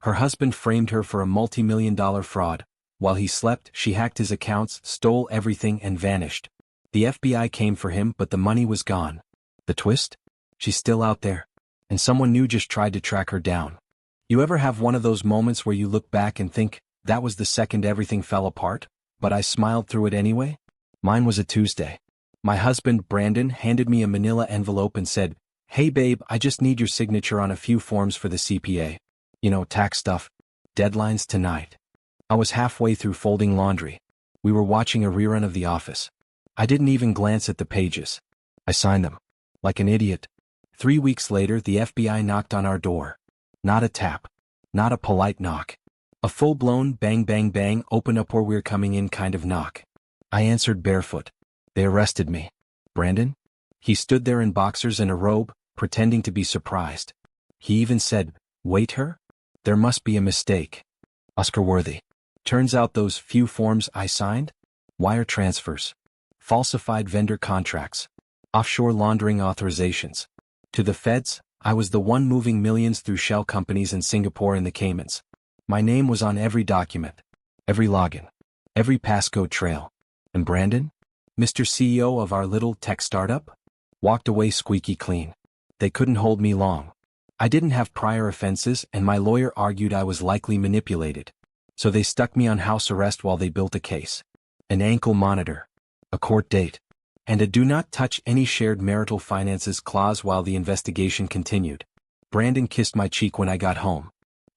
Her husband framed her for a multi-million-dollar fraud. While he slept, she hacked his accounts, stole everything and vanished. The FBI came for him, but the money was gone. The twist? She's still out there. And someone new just tried to track her down. You ever have one of those moments where you look back and think, that was the second everything fell apart, but I smiled through it anyway? Mine was a Tuesday. My husband, Brandon, handed me a manila envelope and said, "Hey babe, I just need your signature on a few forms for the CPA. You know, tax stuff. Deadline's tonight." I was halfway through folding laundry. We were watching a rerun of The Office. I didn't even glance at the pages. I signed them. Like an idiot. 3 weeks later, the FBI knocked on our door. Not a tap. Not a polite knock. A full-blown bang bang bang, open up or we're coming in kind of knock. I answered barefoot. They arrested me. Brandon? He stood there in boxers and a robe, pretending to be surprised. He even said, "Wait her? There must be a mistake." Oscar-worthy. Turns out those few forms I signed? Wire transfers. Falsified vendor contracts. Offshore laundering authorizations. To the feds, I was the one moving millions through shell companies in Singapore and the Caymans. My name was on every document. Every login. Every passcode trail. And Brandon? Mr. CEO of our little tech startup? Walked away squeaky clean. They couldn't hold me long. I didn't have prior offenses and my lawyer argued I was likely manipulated. So they stuck me on house arrest while they built a case. An ankle monitor. A court date. And a do not touch any shared marital finances clause while the investigation continued. Brandon kissed my cheek when I got home.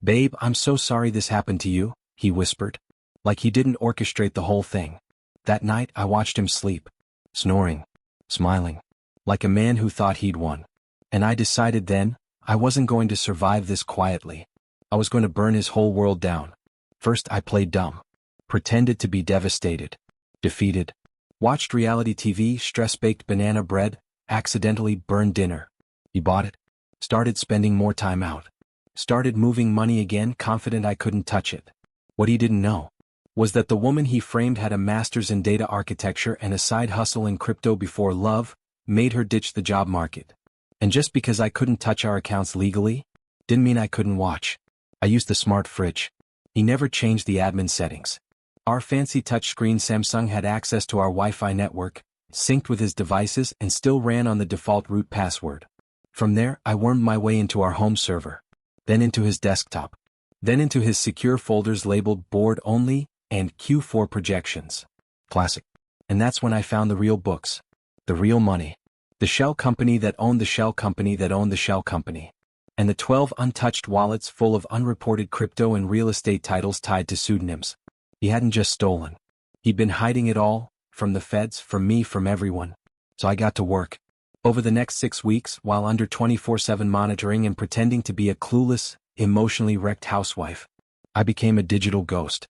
"Babe, I'm so sorry this happened to you," he whispered. Like he didn't orchestrate the whole thing. That night I watched him sleep. Snoring. Smiling. Like a man who thought he'd won. And I decided then, I wasn't going to survive this quietly. I was going to burn his whole world down. First I played dumb. Pretended to be devastated. Defeated. Watched reality TV, stress-baked banana bread, accidentally burned dinner. He bought it. Started spending more time out. Started moving money again, confident I couldn't touch it. What he didn't know was that the woman he framed had a master's in data architecture and a side hustle in crypto before love made her ditch the job market. And just because I couldn't touch our accounts legally, didn't mean I couldn't watch. I used the smart fridge. He never changed the admin settings. Our fancy touchscreen Samsung had access to our Wi-Fi network, synced with his devices and still ran on the default root password. From there, I wormed my way into our home server. Then into his desktop. Then into his secure folders labeled board only and Q4 projections. Classic. And that's when I found the real books. The real money. The shell company that owned the shell company that owned the shell company. And the 12 untouched wallets full of unreported crypto and real estate titles tied to pseudonyms. He hadn't just stolen. He'd been hiding it all, from the feds, from me, from everyone. So I got to work. Over the next 6 weeks, while under 24/7 monitoring and pretending to be a clueless, emotionally wrecked housewife, I became a digital ghost.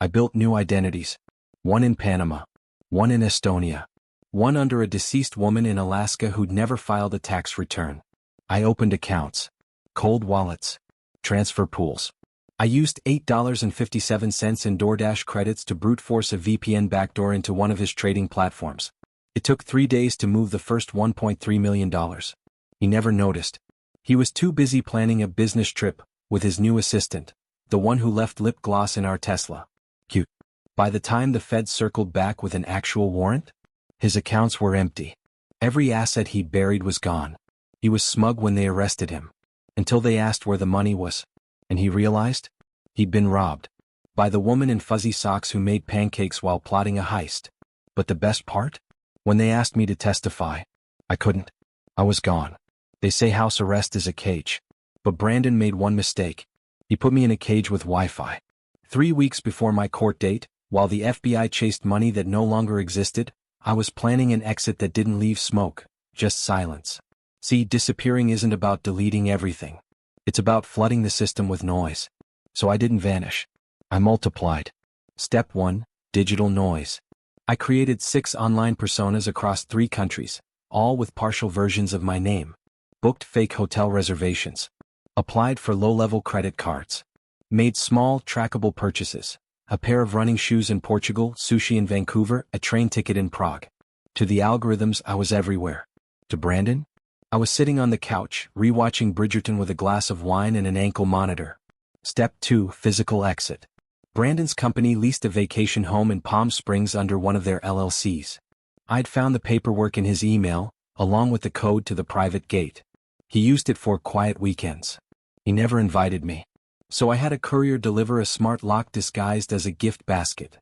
I built new identities. One in Panama. One in Estonia. One under a deceased woman in Alaska who'd never filed a tax return. I opened accounts. Cold wallets. Transfer pools. I used $8.57 in DoorDash credits to brute force a VPN backdoor into one of his trading platforms. It took 3 days to move the first $1.3 million. He never noticed. He was too busy planning a business trip with his new assistant, the one who left lip gloss in our Tesla. Cute. By the time the feds circled back with an actual warrant, his accounts were empty. Every asset he buried was gone. He was smug when they arrested him, until they asked where the money was. And he realized he'd been robbed by the woman in fuzzy socks who made pancakes while plotting a heist. But the best part? When they asked me to testify, I couldn't. I was gone. They say house arrest is a cage. But Brandon made one mistake. He put me in a cage with Wi-Fi. 3 weeks before my court date, while the FBI chased money that no longer existed, I was planning an exit that didn't leave smoke, just silence. See, disappearing isn't about deleting everything. It's about flooding the system with noise. So I didn't vanish. I multiplied. Step 1, digital noise. I created 6 online personas across 3 countries, all with partial versions of my name. Booked fake hotel reservations. Applied for low-level credit cards. Made small, trackable purchases. A pair of running shoes in Portugal, sushi in Vancouver, a train ticket in Prague. To the algorithms, I was everywhere. To Brandon? I was sitting on the couch, rewatching Bridgerton with a glass of wine and an ankle monitor. Step 2. Physical exit. Brandon's company leased a vacation home in Palm Springs under one of their LLCs. I'd found the paperwork in his email, along with the code to the private gate. He used it for quiet weekends. He never invited me. So I had a courier deliver a smart lock disguised as a gift basket.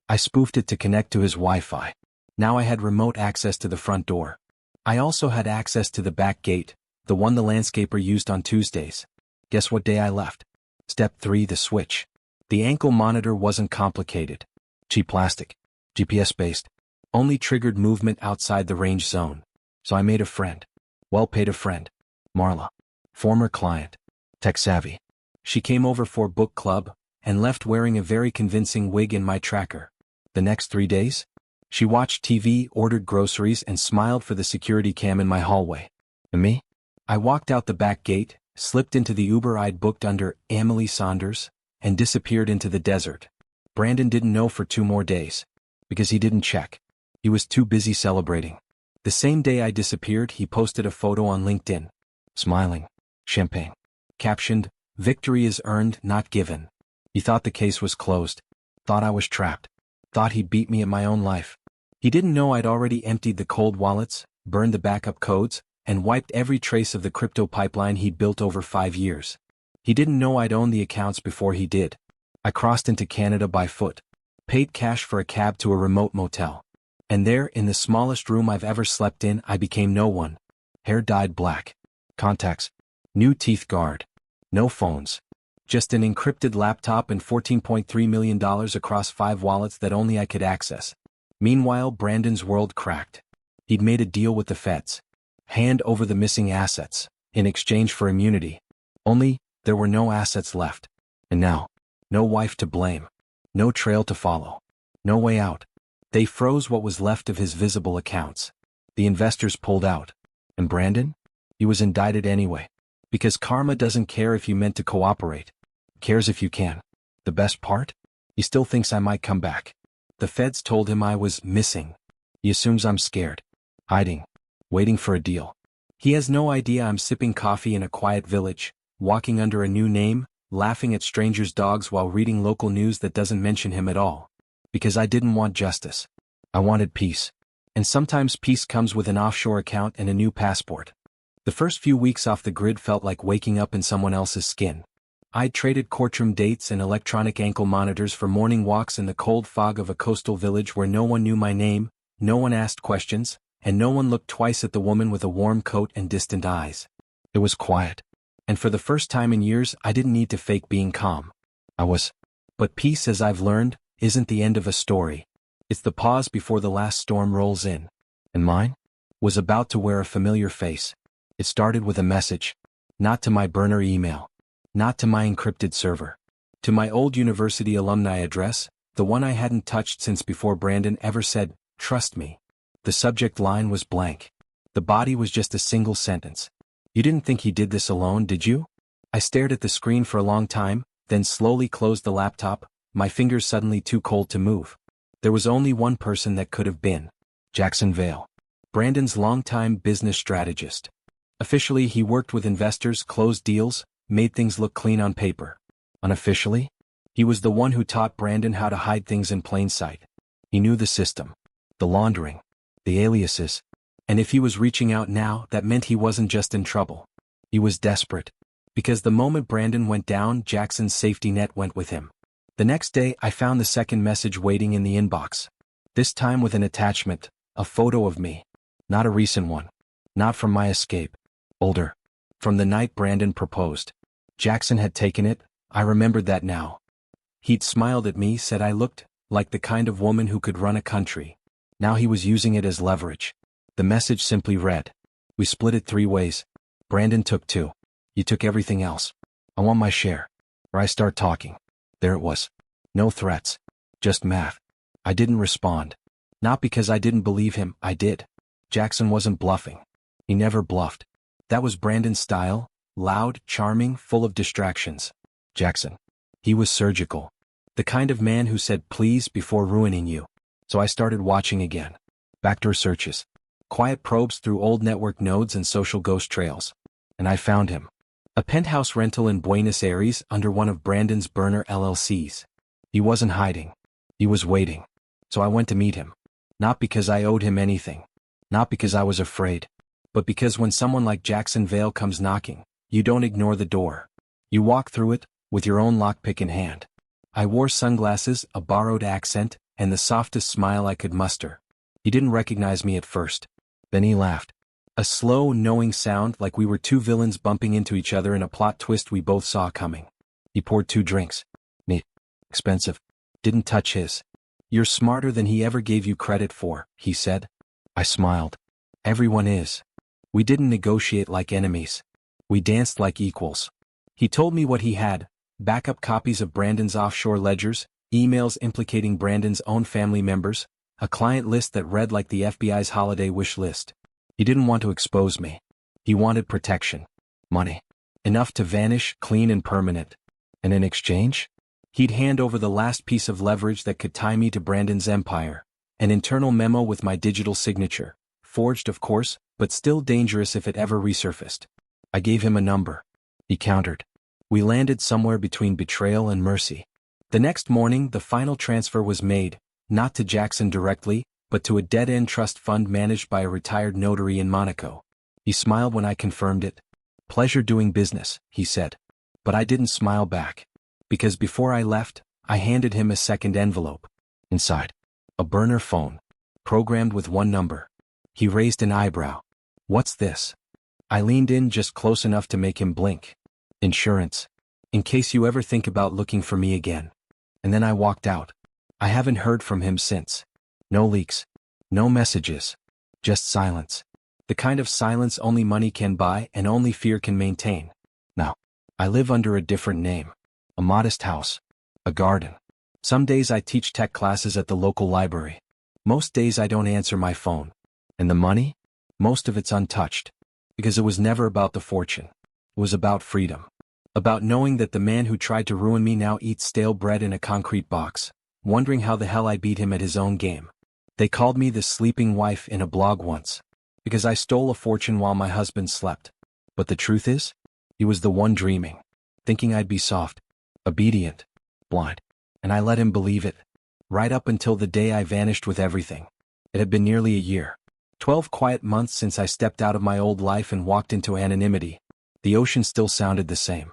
I spoofed it to connect to his Wi-Fi. Now I had remote access to the front door. I also had access to the back gate, the one the landscaper used on Tuesdays. Guess what day I left? Step 3. The switch. The ankle monitor wasn't complicated. Cheap plastic. GPS-based. Only triggered movement outside the range zone. So I made a friend. Well-paid a friend. Marla. Former client. Tech-savvy. She came over for book club, and left wearing a very convincing wig in my tracker. The next 3 days? She watched TV, ordered groceries, and smiled for the security cam in my hallway. And me? I walked out the back gate, slipped into the Uber I'd booked under Emily Saunders, and disappeared into the desert. Brandon didn't know for 2 more days. Because he didn't check. He was too busy celebrating. The same day I disappeared, he posted a photo on LinkedIn. Smiling. Champagne. Captioned, "Victory is earned, not given." He thought the case was closed. Thought I was trapped. Thought he'd beat me at my own life. He didn't know I'd already emptied the cold wallets, burned the backup codes, and wiped every trace of the crypto pipeline he'd built over 5 years. He didn't know I'd owned the accounts before he did. I crossed into Canada by foot. Paid cash for a cab to a remote motel. And there, in the smallest room I've ever slept in, I became no one. Hair dyed black. Contacts. New teeth guard. No phones. Just an encrypted laptop and $14.3 million across 5 wallets that only I could access. Meanwhile, Brandon's world cracked. He'd made a deal with the feds. Hand over the missing assets, in exchange for immunity. Only, there were no assets left. And now, no wife to blame. No trail to follow. No way out. They froze what was left of his visible accounts. The investors pulled out. And Brandon? He was indicted anyway. Because karma doesn't care if you meant to cooperate. Cares if you can. The best part? He still thinks I might come back. The feds told him I was missing. He assumes I'm scared. Hiding. Waiting for a deal. He has no idea I'm sipping coffee in a quiet village, walking under a new name, laughing at strangers' dogs while reading local news that doesn't mention him at all. Because I didn't want justice. I wanted peace. And sometimes peace comes with an offshore account and a new passport. The first few weeks off the grid felt like waking up in someone else's skin. I'd traded courtroom dates and electronic ankle monitors for morning walks in the cold fog of a coastal village where no one knew my name, no one asked questions, and no one looked twice at the woman with a warm coat and distant eyes. It was quiet. And for the first time in years, I didn't need to fake being calm. I was. But peace, as I've learned, isn't the end of a story. It's the pause before the last storm rolls in. And mine? Was about to wear a familiar face. It started with a message. Not to my burner email. Not to my encrypted server. To my old university alumni address, the one I hadn't touched since before Brandon ever said, "Trust me." The subject line was blank. The body was just a single sentence. You didn't think he did this alone, did you? I stared at the screen for a long time, then slowly closed the laptop, my fingers suddenly too cold to move. There was only one person that could have been. Jackson Vale. Brandon's longtime business strategist. Officially, he worked with investors, closed deals, made things look clean on paper. Unofficially, he was the one who taught Brandon how to hide things in plain sight. He knew the system. The laundering. The aliases. And if he was reaching out now, that meant he wasn't just in trouble. He was desperate. Because the moment Brandon went down, Jackson's safety net went with him. The next day, I found the second message waiting in the inbox. This time with an attachment, a photo of me. Not a recent one. Not from my escape. Older. From the night Brandon proposed. Jackson had taken it, I remembered that now. He'd smiled at me, said I looked like the kind of woman who could run a country. Now he was using it as leverage. The message simply read. We split it 3 ways. Brandon took 2. You took everything else. I want my share. Or I start talking. There it was. No threats. Just math. I didn't respond. Not because I didn't believe him, I did. Jackson wasn't bluffing. He never bluffed. That was Brandon's style, loud, charming, full of distractions. Jackson. He was surgical. The kind of man who said please before ruining you. So I started watching again. Backdoor searches. Quiet probes through old network nodes and social ghost trails. And I found him. A penthouse rental in Buenos Aires under one of Brandon's burner LLCs. He wasn't hiding. He was waiting. So I went to meet him. Not because I owed him anything. Not because I was afraid. But because when someone like Jackson Vale comes knocking, you don't ignore the door. You walk through it, with your own lockpick in hand. I wore sunglasses, a borrowed accent, and the softest smile I could muster. He didn't recognize me at first. Then he laughed. A slow, knowing sound like we were two villains bumping into each other in a plot twist we both saw coming. He poured 2 drinks. Me. Expensive. Didn't touch his. You're smarter than he ever gave you credit for, he said. I smiled. Everyone is. We didn't negotiate like enemies. We danced like equals. He told me what he had: backup copies of Brandon's offshore ledgers, emails implicating Brandon's own family members, a client list that read like the FBI's holiday wish list. He didn't want to expose me. He wanted protection. Money. Enough to vanish, clean and permanent. And in exchange? He'd hand over the last piece of leverage that could tie me to Brandon's empire. An internal memo with my digital signature. Forged, of course, but still dangerous if it ever resurfaced. I gave him a number. He countered. We landed somewhere between betrayal and mercy. The next morning, the final transfer was made, not to Jackson directly, but to a dead-end trust fund managed by a retired notary in Monaco. He smiled when I confirmed it. Pleasure doing business, he said. But I didn't smile back. Because before I left, I handed him a second envelope. Inside, a burner phone, programmed with one number. He raised an eyebrow. What's this? I leaned in just close enough to make him blink. Insurance. In case you ever think about looking for me again. And then I walked out. I haven't heard from him since. No leaks. No messages. Just silence. The kind of silence only money can buy and only fear can maintain. Now, I live under a different name. A modest house. A garden. Some days I teach tech classes at the local library. Most days I don't answer my phone. And the money? Most of it's untouched. Because it was never about the fortune. It was about freedom. About knowing that the man who tried to ruin me now eats stale bread in a concrete box, wondering how the hell I beat him at his own game. They called me the sleeping wife in a blog once, because I stole a fortune while my husband slept. But the truth is, he was the one dreaming, thinking I'd be soft, obedient, blind, and I let him believe it, right up until the day I vanished with everything. It had been nearly a year. 12 quiet months since I stepped out of my old life and walked into anonymity. The ocean still sounded the same.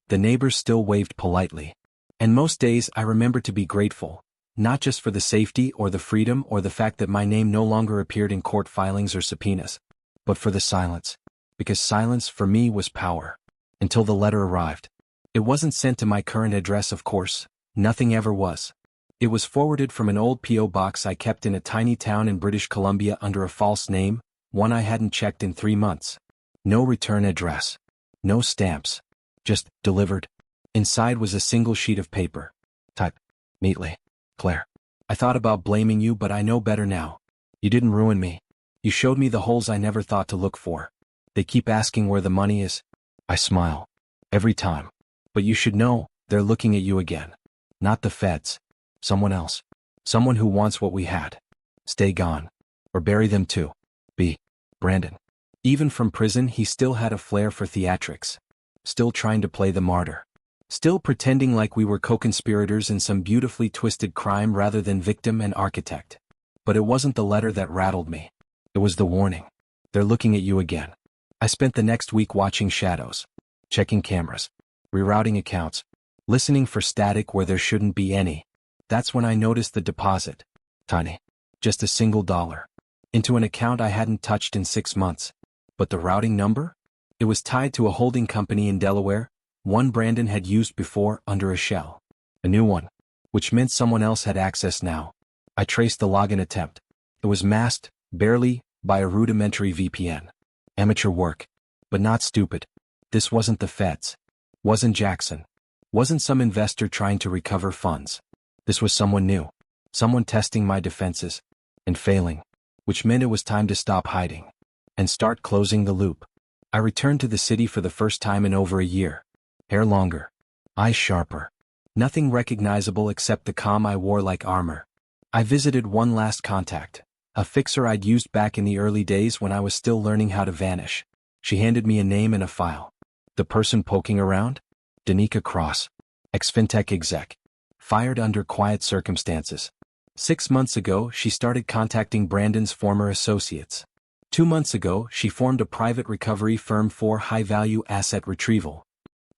The neighbors still waved politely. And most days I remembered to be grateful, not just for the safety or the freedom or the fact that my name no longer appeared in court filings or subpoenas, but for the silence. Because silence for me was power. Until the letter arrived. It wasn't sent to my current address, of course. Nothing ever was. It was forwarded from an old P.O. box I kept in a tiny town in British Columbia under a false name, one I hadn't checked in 3 months. No return address. No stamps. Just delivered. Inside was a single sheet of paper. Typed neatly. Claire. I thought about blaming you, but I know better now. You didn't ruin me. You showed me the holes I never thought to look for. They keep asking where the money is. I smile. Every time. But you should know, they're looking at you again. Not the feds. Someone else. Someone who wants what we had. Stay gone. Or bury them too. B. Brandon. Even from prison, he still had a flair for theatrics. Still trying to play the martyr. Still pretending like we were co-conspirators in some beautifully twisted crime rather than victim and architect. But it wasn't the letter that rattled me. It was the warning. They're looking at you again. I spent the next week watching shadows. Checking cameras. Rerouting accounts. Listening for static where there shouldn't be any. That's when I noticed the deposit. Tiny. Just a single dollar. Into an account I hadn't touched in 6 months. But the routing number? It was tied to a holding company in Delaware, one Brandon had used before under a shell. A new one. Which meant someone else had access now. I traced the login attempt. It was masked, barely, by a rudimentary VPN. Amateur work. But not stupid. This wasn't the feds. Wasn't Jackson. Wasn't some investor trying to recover funds. This was someone new. Someone testing my defenses. And failing. Which meant it was time to stop hiding. And start closing the loop. I returned to the city for the first time in over a year. Hair longer. Eyes sharper. Nothing recognizable except the calm I wore like armor. I visited one last contact. A fixer I'd used back in the early days when I was still learning how to vanish. She handed me a name and a file. The person poking around? Danica Cross. Ex-fintech exec. Fired under quiet circumstances. 6 months ago, she started contacting Brandon's former associates. 2 months ago, she formed a private recovery firm for high-value asset retrieval.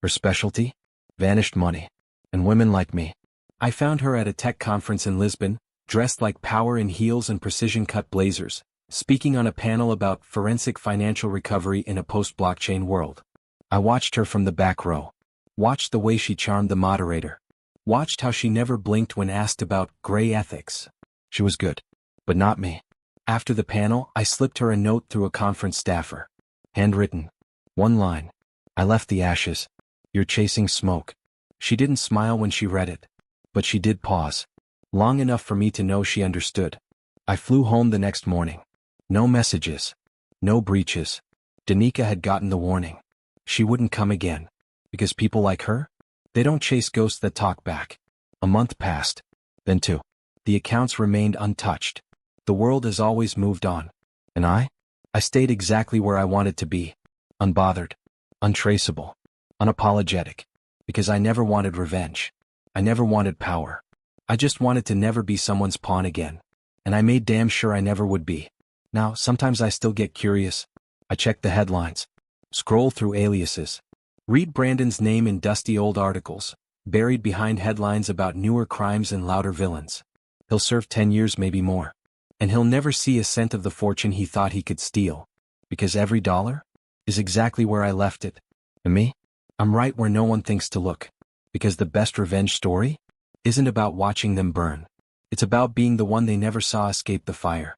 Her specialty? Vanished money. And women like me. I found her at a tech conference in Lisbon, dressed like power in heels and precision-cut blazers, speaking on a panel about forensic financial recovery in a post-blockchain world. I watched her from the back row. Watched the way she charmed the moderator. Watched how she never blinked when asked about gray ethics. She was good. But not me. After the panel, I slipped her a note through a conference staffer. Handwritten. One line. I left the ashes. You're chasing smoke. She didn't smile when she read it. But she did pause. Long enough for me to know she understood. I flew home the next morning. No messages. No breaches. Danica had gotten the warning. She wouldn't come again. Because people like her? They don't chase ghosts that talk back. A month passed. Then 2. The accounts remained untouched. The world has always moved on. And I stayed exactly where I wanted to be. Unbothered. Untraceable. Unapologetic. Because I never wanted revenge. I never wanted power. I just wanted to never be someone's pawn again. And I made damn sure I never would be. Now, sometimes I still get curious. I check the headlines. Scroll through aliases. Read Brandon's name in dusty old articles, buried behind headlines about newer crimes and louder villains. He'll serve 10 years, maybe more. And he'll never see a cent of the fortune he thought he could steal. Because every dollar is exactly where I left it. And me? I'm right where no one thinks to look. Because the best revenge story isn't about watching them burn. It's about being the one they never saw escape the fire.